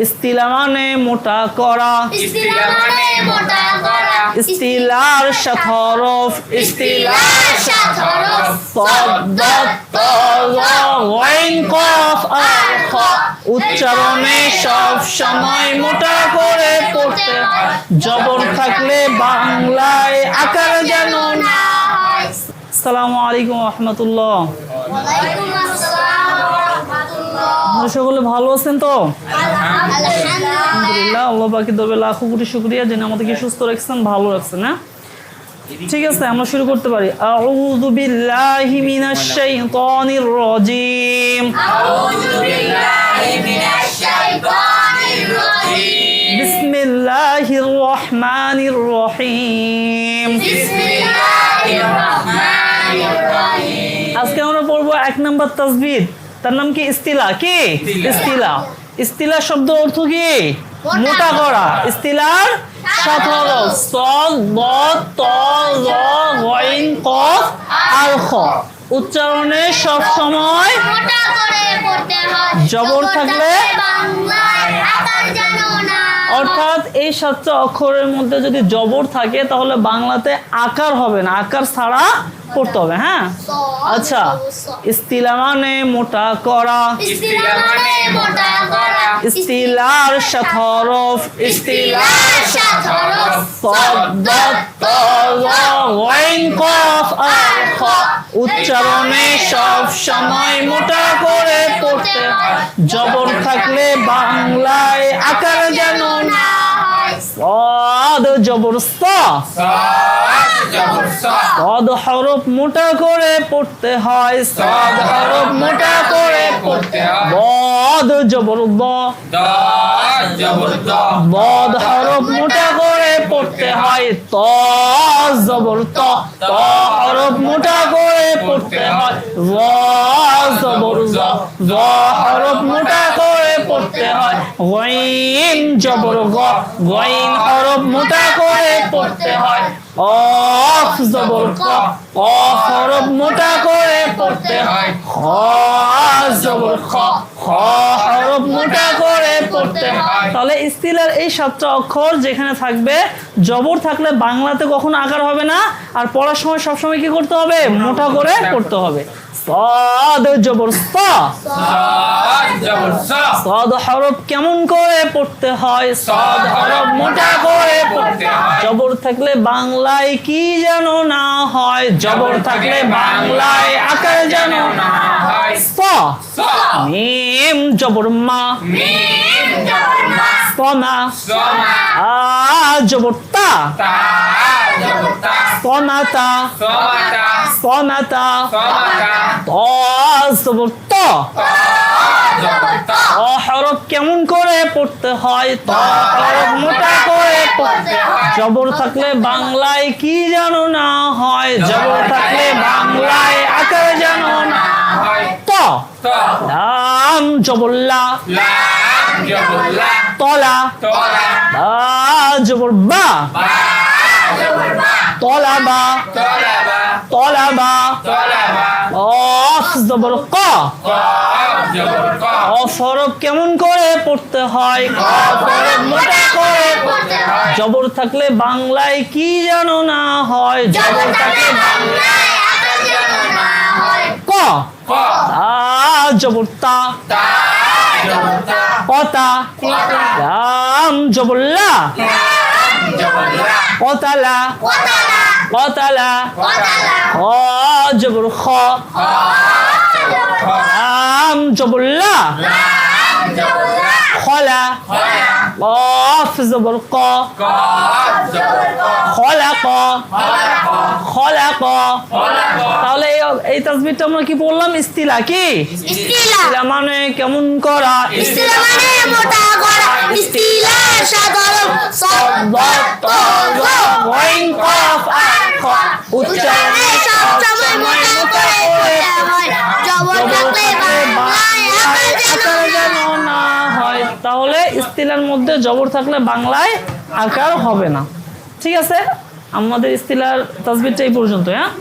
ইস্তিলা মানে মোটা করা, ইস্তিলা মানে মোটা করা, ইস্তিলার সাত হরফ, ইস্তিলার সাত হরফ, সাদ দাত তা যা গাইন কফ আর খ। উচ্চারণে সব সময় মোটা করে পড়তে হয়, জবর থাকলে বাংলায় আকার যেন না হয়। আসসালামু আলাইকুম ওয়া রাহমাতুল্লাহ। ওয়ালাইকুম আসসালাম ওয়া রাহমাতুল্লাহ। আপনারা সকলে ভালো আছেন তো? আলহামদুলিল্লাহ। আলহামদুলিল্লাহ, আল্লাহ পাকের দরবারে লাখো কোটি শুকরিয়া যিনি আমাদেরকে সুস্থ রাখছেন, ভালো রাখছেন। হ্যাঁ, ঠিক আছে, আমরা শুরু করতে পারি। আউযু বিল্লাহি মিনাশ শাইতানির রাজিম, আউযু বিল্লাহি মিনাশ শাইতানির রাজিম, বিসমিল্লাহির রহমানির রহিম। বিসমিল্লাহির রহমানির রহিম। আজকে আমরা পড়বো 1 নম্বর তাসবিহ, তার নাম কি? ইস্তিলা। কি ইস্তিলা? ইস্তিলা শব্দ অর্থ কি? মোটা করা। ইস্তিলার সাত হরফ, সাদ দাত তা যা গাইন কফ আর খ। উচ্চারণে সব সময় মোটা করে পড়তে হয়, জবর থাকলে বাংলায় আকার যেন না হয়। অর্থাৎ এই 7টা অক্ষরের মধ্যে যদি জবর থাকে তাহলে বাংলাতে আকার হবে না, আকার ছাড়া পড়তে হবে। হ্যাঁ, আচ্ছা। ইস্তিলা মানে মোটা করা, ইস্তিলা মানে মোটা করা, ইস্তিলার সাত হরফ, ইস্তিলার সাত হরফ, সাদ দাত তা যা গাইন কফ আর খ। উচ্চারণে সব সময় মোটা করে পড়তে হয়, জবর থাকলে বাংলায় আকার যেন না হয়। সাদ জবর সা, সাদ হরফ মোটা করে পড়তে হয়, সাদ হরফ মোটা করে পড়তে হয়। বদ জবর দ, বদ হরফ মোটা করে পড়তে হয়, ত জবর ত, ত হরফ মোটা করে পড়তে হয়। জ জবর জ, জ হরফ মোটা করে পড়তে হয়। গাইন জবর গ, গাইন হরফ মোটা করে পড়তে হয়। কফ জবর ক, কফ হরফ মোটা করে পড়তে হয়। খ জবর খ, খ হরফ মোটা করে পড়তে হয়। তাহলে ইস্তিলার এই 7টা অক্ষর যেখানে থাকবে, জবর থাকলে বাংলাতে কখনো আকার হবে না, আর পড়ার সময় সবসময় কি করতে হবে? মোটা করে পড়তে হবে। সাদ জবর সা, সাদ হরফ কেমন করে পড়তে হয়? সাদ হরফ মোটা করে পড়তে হয়, জবর থাকলে বাংলায় কি যেন না হয়, জবর থাকলে বাংলায় আকার যেন না হয়। সা, মিম জবর মা, সমা, আ জবর তা, সমাতা, সমাতা, ত জবর ত, ত হরফ কেমন করে পড়তে হয়? ত হরফ মোটা করে পড়তে হয়, জবর থাকলে বাংলায় কি যেন না হয়, জবর থাকলে বাংলায় আকার যেন না হয়। ত লাম জবর লা, তলা, বা জবর বা, তলাবা, তলাবা, কফ জবর ক, কফ হরফ কেমন করে পড়তে হয়? কফ হরফ মোটা করে পড়তে হয়, জবর থাকলে বাংলায় কি যেন না হয়, জবর থাকলে বাংলায় আকার যেন না হয়। ক, তা জবর তা, কতা, লাম জবর লা, কতালা, কতালা, খ জবর খ, লাম জবর লা, খলা, কফ জবর ক, খলাক, খলাক। তাহলে এই তাসবিহটা আমরা কি পড়লাম? ইস্তিলা। কি ইস্তিলা? মানে কেমন করা, ইস্তিলা মানে মোটা করা, ইস্তিলার সাত হরফ, সাদ দাত তা যা গাইন কফ আর খ। উচ্চারণে সব সময় মোটা করে পড়তে হয়, জবর থাকলে বাংলায় আকার যেন না হয়। তাহলে ইস্তিলার মধ্যে জবর থাকলে বাংলায় আকার হবে না। ঠিক আছে, আমাদের ইস্তিলার তাসবিহটা এই পর্যন্ত। হ্যাঁ।